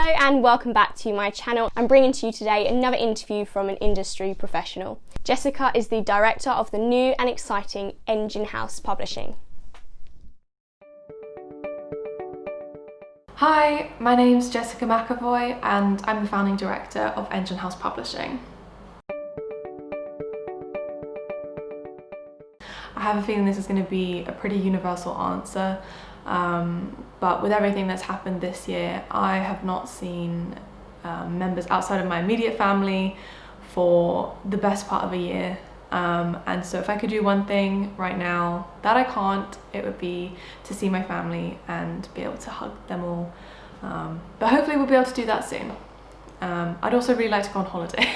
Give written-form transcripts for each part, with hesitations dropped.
Hello and welcome back to my channel. I'm bringing to you today another interview from an industry professional. Jessica is the director of the new and exciting Engine House Publishing. Hi, my name's Jessica McEvoy and I'm the founding director of Engine House Publishing. I have a feeling this is going to be a pretty universal answer, but with everything that's happened this year, I have not seen members outside of my immediate family for the best part of a year. And so if I could do one thing right now that I can't, it would be to see my family and be able to hug them all. But hopefully we'll be able to do that soon. I'd also really like to go on holiday.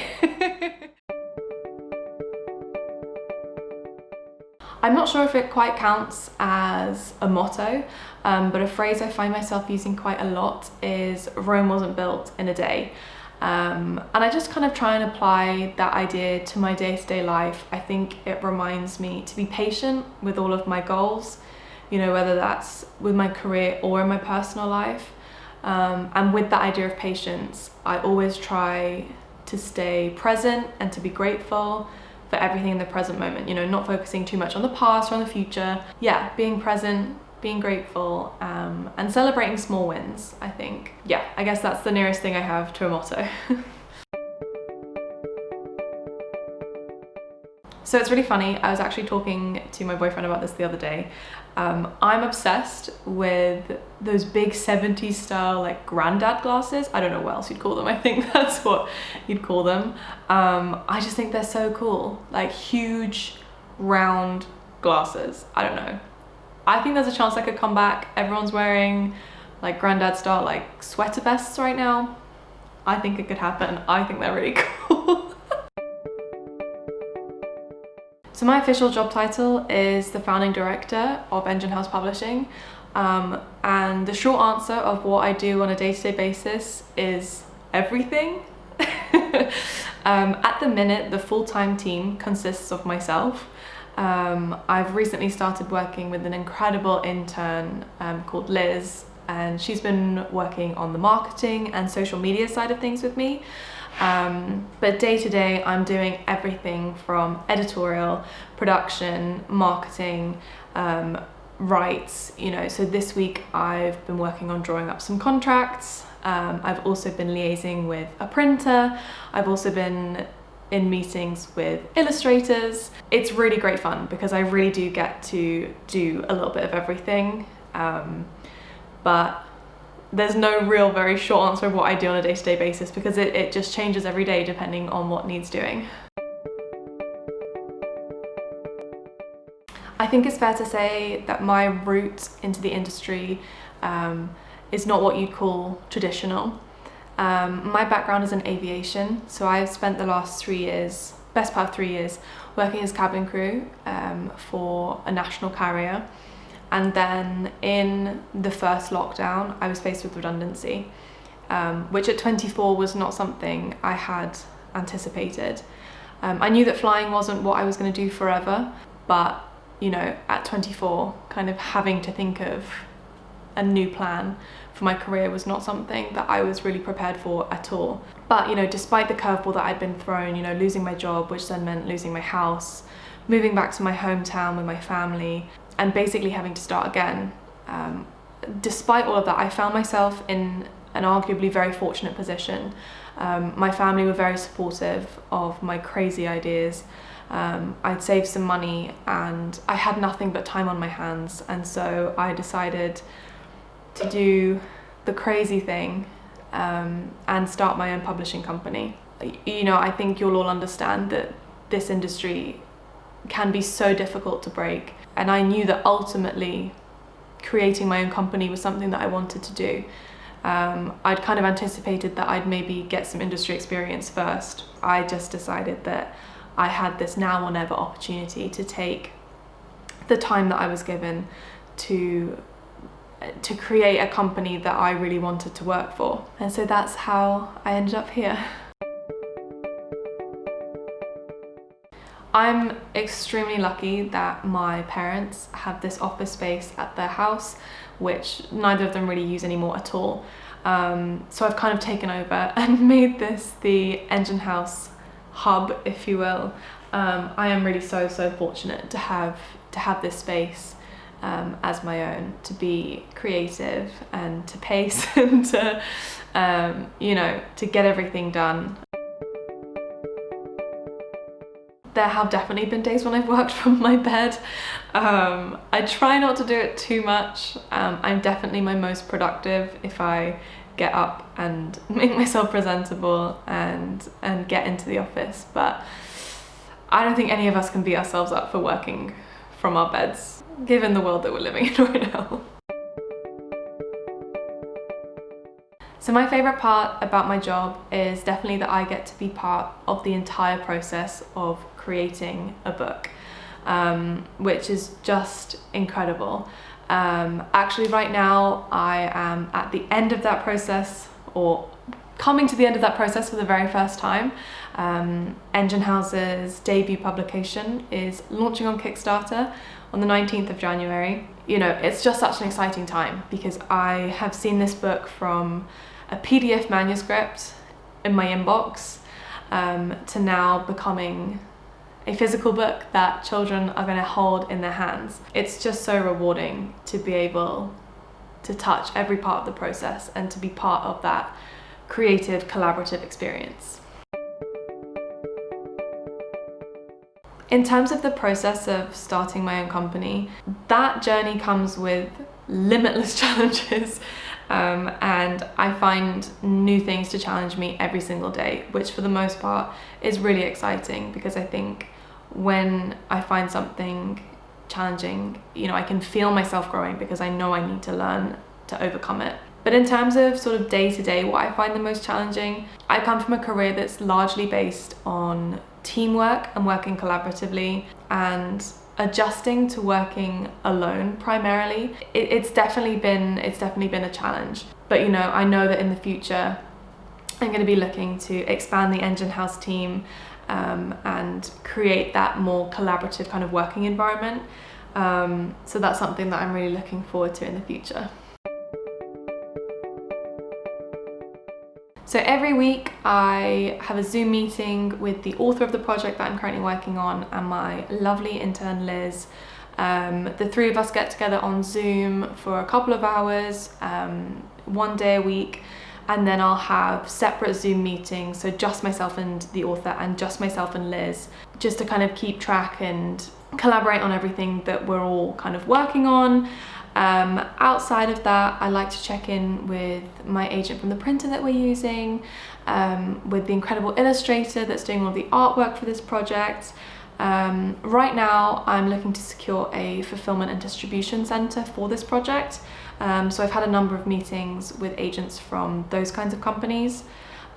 I'm not sure if it quite counts as a motto, but a phrase I find myself using quite a lot is Rome wasn't built in a day. And I just kind of try and apply that idea to my day-to-day life. I think it reminds me to be patient with all of my goals, you know, whether that's with my career or in my personal life. And with that idea of patience, I always try to stay present and to be grateful for everything in the present moment, you know, not focusing too much on the past or on the future. Yeah, being present, being grateful, and celebrating small wins, I think. Yeah, I guess that's the nearest thing I have to a motto. So it's really funny, I was actually talking to my boyfriend about this the other day. I'm obsessed with those big 70s style like Granddad glasses. I don't know what else you'd call them, I think that's what you'd call them. I just think they're so cool, like huge round glasses. I don't know. I think there's a chance I could come back. Everyone's wearing like Granddad style like sweater vests right now. I think it could happen. I think they're really cool. So my official job title is the founding director of Engine House Publishing, and the short answer of what I do on a day-to-day basis is everything. At the minute, the full-time team consists of myself. I've recently started working with an incredible intern called Liz, and she's been working on the marketing and social media side of things with me. But day to day, I'm doing everything from editorial, production, marketing, rights, you know. So this week I've been working on drawing up some contracts. I've also been liaising with a printer. I've also been in meetings with illustrators. It's really great fun because I really do get to do a little bit of everything. But there's no real very short answer of what I do on a day-to-day basis because it just changes every day depending on what needs doing. I think it's fair to say that my route into the industry is not what you'd call traditional. My background is in aviation, so I've spent the last 3 years, best part of 3 years, working as cabin crew for a national carrier. And then in the first lockdown, I was faced with redundancy, which at 24 was not something I had anticipated. I knew that flying wasn't what I was going to do forever, but you know, at 24, kind of having to think of a new plan for my career was not something that I was really prepared for at all. But you know, despite the curveball that I'd been thrown, you know, losing my job, which then meant losing my house, moving back to my hometown with my family, and basically having to start again. Despite all of that, I found myself in an arguably very fortunate position. My family were very supportive of my crazy ideas. I'd saved some money and I had nothing but time on my hands, and so I decided to do the crazy thing and start my own publishing company. You know, I think you'll all understand that this industry can be so difficult to break, and I knew that ultimately creating my own company was something that I wanted to do. I'd kind of anticipated that I'd maybe get some industry experience first. I just decided that I had this now or never opportunity to take the time that I was given to create a company that I really wanted to work for. And so that's how I ended up here. I'm extremely lucky that my parents have this office space at their house, which neither of them really use anymore at all. So I've kind of taken over and made this the Engine House hub, if you will. I am really so fortunate to have this space as my own, to be creative and to pace and to to get everything done. There have definitely been days when I've worked from my bed. I try not to do it too much. I'm definitely my most productive if I get up and make myself presentable and get into the office, but I don't think any of us can beat ourselves up for working from our beds, given the world that we're living in right now. So my favourite part about my job is definitely that I get to be part of the entire process of creating a book, which is just incredible. Actually right now I am at the end of that process, or coming to the end of that process for the very first time. Engine House's debut publication is launching on Kickstarter on the 19th of January. You know, it's just such an exciting time because I have seen this book from a PDF manuscript in my inbox to now becoming a physical book that children are going to hold in their hands. It's just so rewarding to be able to touch every part of the process and to be part of that creative, collaborative experience. In terms of the process of starting my own company, that journey comes with limitless challenges, and I find new things to challenge me every single day, which for the most part is really exciting, because I think when I find something challenging, you know, I can feel myself growing because I know I need to learn to overcome it. But in terms of sort of day to day, what I find the most challenging, I come from a career that's largely based on teamwork and working collaboratively, and adjusting to working alone primarily. It's definitely been a challenge. But you know, I know that in the future I'm going to be looking to expand the Engine House team and create that more collaborative kind of working environment. So that's something that I'm really looking forward to in the future. So every week I have a Zoom meeting with the author of the project that I'm currently working on and my lovely intern Liz. The three of us get together on Zoom for a couple of hours, one day a week, and then I'll have separate Zoom meetings, so just myself and the author and just myself and Liz, just to kind of keep track and collaborate on everything that we're all kind of working on. Outside of that, I like to check in with my agent from the printer that we're using, with the incredible illustrator that's doing all the artwork for this project. Right now, I'm looking to secure a fulfillment and distribution center for this project. So I've had a number of meetings with agents from those kinds of companies.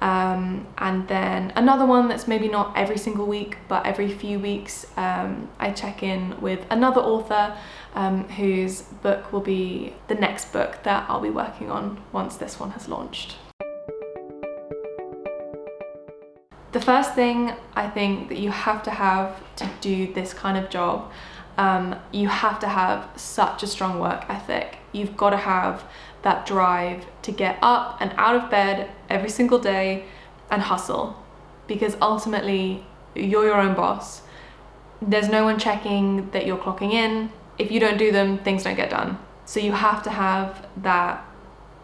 And then another one that's maybe not every single week, but every few weeks, I check in with another author whose book will be the next book that I'll be working on once this one has launched. The first thing I think that you have to do this kind of job, you have to have such a strong work ethic. You've got to have that drive to get up and out of bed every single day and hustle, because ultimately you're your own boss. There's no one checking that you're clocking in. If you don't do them, things don't get done. So you have to have that,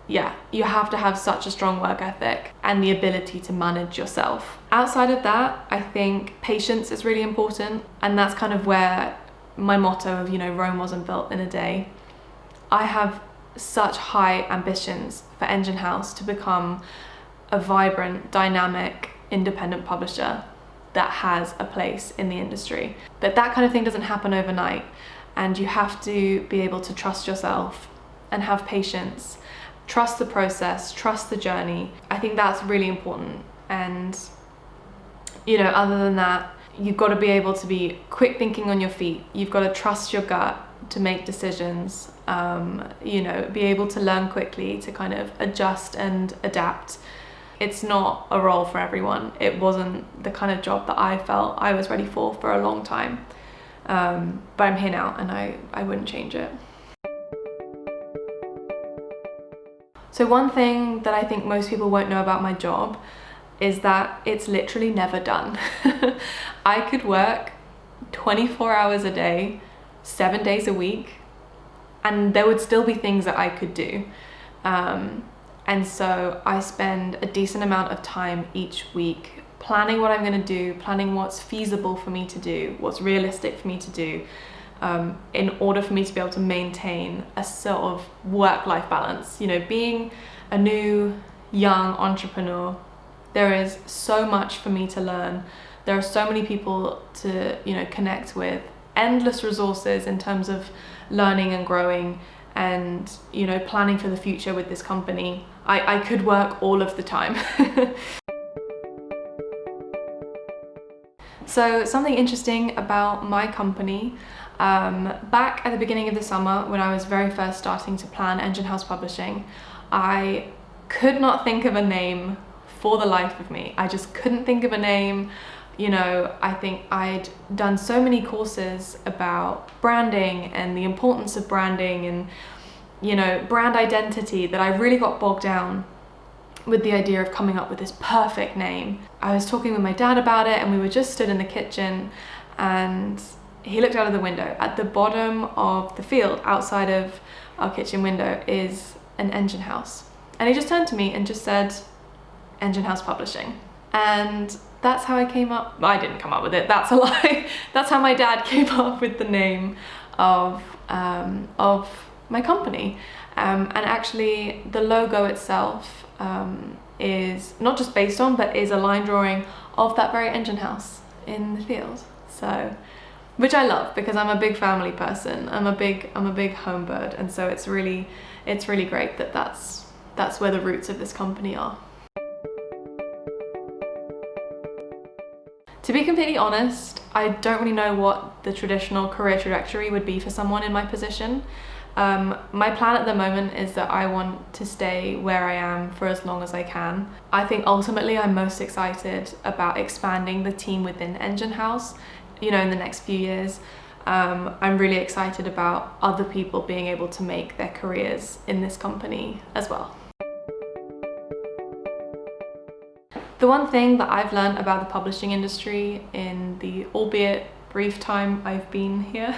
you have to have such a strong work ethic and the ability to manage yourself. Outside of that, I think patience is really important, and that's kind of where my motto of, you know, Rome wasn't built in a day. I have such high ambitions for Engine House to become a vibrant, dynamic, independent publisher that has a place in the industry. But that kind of thing doesn't happen overnight, and you have to be able to trust yourself and have patience, trust the process, trust the journey. I think that's really important. And you know, other than that, you've got to be able to be quick thinking on your feet. You've got to trust your gut to make decisions, you know, be able to learn quickly, to kind of adjust and adapt. It's not a role for everyone. It wasn't the kind of job that I felt I was ready for a long time. But I'm here now, and I wouldn't change it. So one thing that I think most people won't know about my job is that it's literally never done. I could work 24 hours a day, 7 days a week, and there would still be things that I could do. And so I spend a decent amount of time each week planning what I'm going to do, planning what's feasible for me to do, what's realistic for me to do, in order for me to be able to maintain a sort of work-life balance. You know, being a new young entrepreneur, there is so much for me to learn. There are so many people to, you know, connect with, endless resources in terms of learning and growing and, you know, planning for the future with this company. I could work all of the time. So something interesting about my company, back at the beginning of the summer when I was very first starting to plan Engine House Publishing, I could not think of a name for the life of me. I just couldn't think of a name. You know, I think I'd done so many courses about branding and the importance of branding and, you know, brand identity that I really got bogged down with the idea of coming up with this perfect name. I was talking with my dad about it and we were just stood in the kitchen and he looked out of the window. At the bottom of the field outside of our kitchen window is an engine house. And he just turned to me and just said, Engine House Publishing. And that's how I came up. I didn't come up with it, that's a lie. That's how my dad came up with the name of my company. And actually the logo itself is not just based on, but is a line drawing of that very engine house in the field. So, which I love because I'm a big family person. I'm a big home bird, and so it's really great that that's where the roots of this company are. To be completely honest, I don't really know what the traditional career trajectory would be for someone in my position. My plan at the moment is that I want to stay where I am for as long as I can. I think ultimately I'm most excited about expanding the team within Engine House, you know, in the next few years. I'm really excited about other people being able to make their careers in this company as well. The one thing that I've learned about the publishing industry in the albeit brief time I've been here,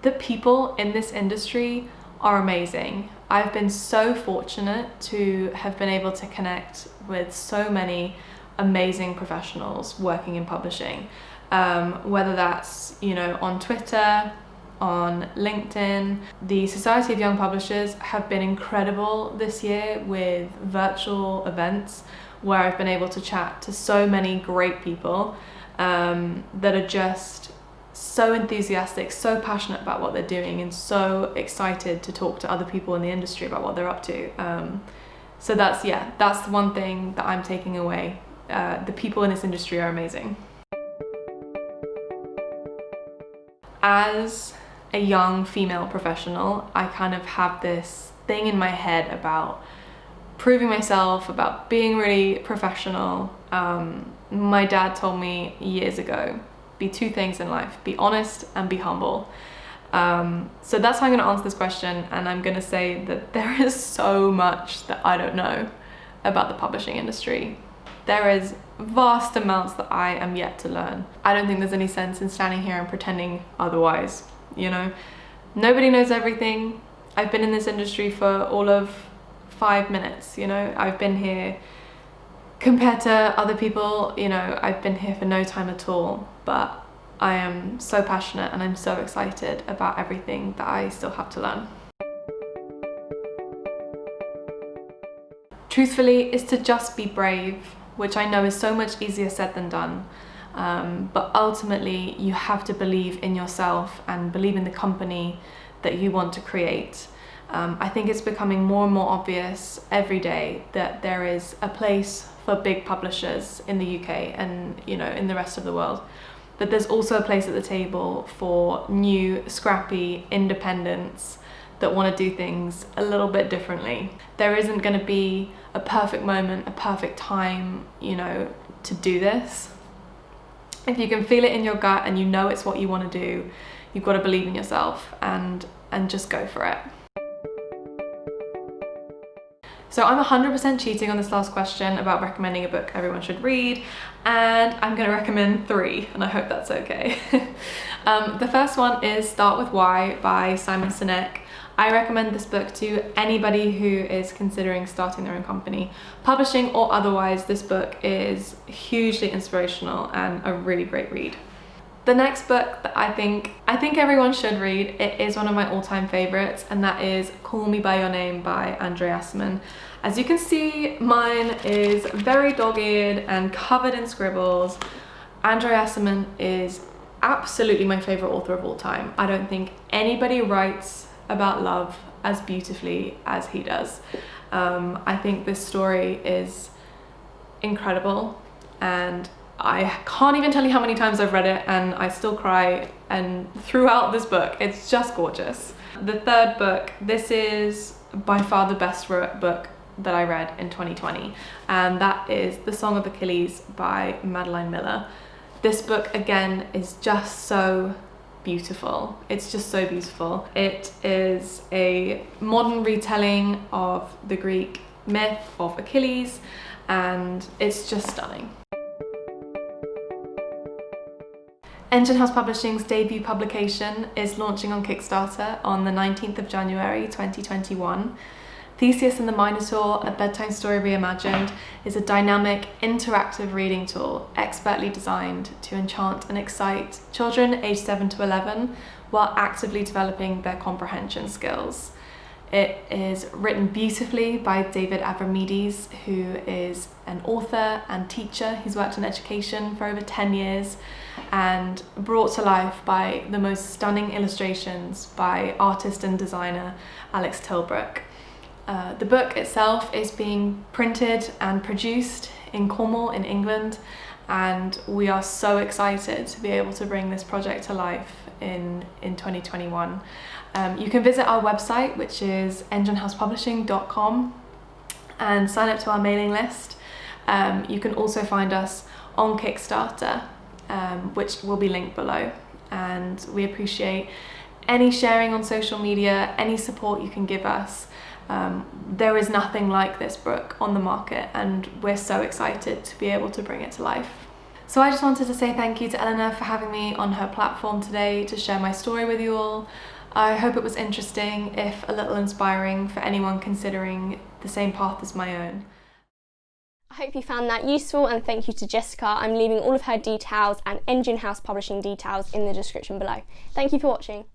the people in this industry are amazing. I've been so fortunate to have been able to connect with so many amazing professionals working in publishing, whether that's, you know, on Twitter, on LinkedIn. The Society of Young Publishers have been incredible this year with virtual events where I've been able to chat to so many great people that are just so enthusiastic, so passionate about what they're doing, and so excited to talk to other people in the industry about what they're up to. So that's the one thing that I'm taking away. The people in this industry are amazing. As a young female professional, I kind of have this thing in my head about proving myself, about being really professional. My dad told me years ago, be two things in life, be honest and be humble. So that's how I'm going to answer this question, and I'm going to say that there is so much that I don't know about the publishing industry. There is vast amounts that I am yet to learn. I don't think there's any sense in standing here and pretending otherwise, you know. Nobody knows everything. I've been in this industry for all of 5 minutes, you know. I've been here, compared to other people, you know, I've been here for no time at all, but I am so passionate and I'm so excited about everything that I still have to learn. Truthfully, is to just be brave, which I know is so much easier said than done. But ultimately, you have to believe in yourself and believe in the company that you want to create. I think it's becoming more and more obvious every day that there is a place for big publishers in the UK and, you know, in the rest of the world. But there's also a place at the table for new, scrappy independents that want to do things a little bit differently. There isn't going to be a perfect moment, a perfect time, you know, to do this. If you can feel it in your gut and you know it's what you want to do, you've got to believe in yourself and just go for it. So I'm 100% cheating on this last question about recommending a book everyone should read, and I'm going to recommend 3, and I hope that's okay. The first one is Start With Why by Sinek. I recommend this book to anybody who is considering starting their own company, publishing or otherwise. This book is hugely inspirational and a really great read. The next book that I think everyone should read, it is one of my all-time favorites, and that is Call Me By Your Name by André Aciman. As you can see, mine is very dogged and covered in scribbles. André Aciman is absolutely my favorite author of all time. I don't think anybody writes about love as beautifully as he does. I think this story is incredible, and I can't even tell you how many times I've read it and I still cry, and throughout this book it's just gorgeous. The third book, this is by far the best book that I read in 2020, and that is The Song of Achilles by Madeline. This book again is just so beautiful. It's just so beautiful. It is a modern retelling of the Greek myth of Achilles, and it's just stunning. Engine House Publishing's debut publication is launching on Kickstarter on the 19th of January 2021. Theseus and the Minotaur, a bedtime story reimagined, is a dynamic, interactive reading tool expertly designed to enchant and excite children aged 7 to 11 while actively developing their comprehension skills. It is written beautifully by David Avramidis, who is an author and teacher. He's worked in education for over 10 years and brought to life by the most stunning illustrations by artist and designer Alex Tilbrook. The book itself is being printed and produced in Cornwall in England, and we are so excited to be able to bring this project to life in 2021. You can visit our website, which is enginehousepublishing.com, and sign up to our mailing list. You can also find us on Kickstarter, which will be linked below, and we appreciate any sharing on social media, any support you can give us. There is nothing like this book on the market, and we're so excited to be able to bring it to life. So I just wanted to say thank you to Eleanor for having me on her platform today to share my story with you all. I hope it was interesting, if a little inspiring, for anyone considering the same path as my own. I hope you found that useful, and thank you to Jessica. I'm leaving all of her details and Engine House Publishing details in the description below. Thank you for watching.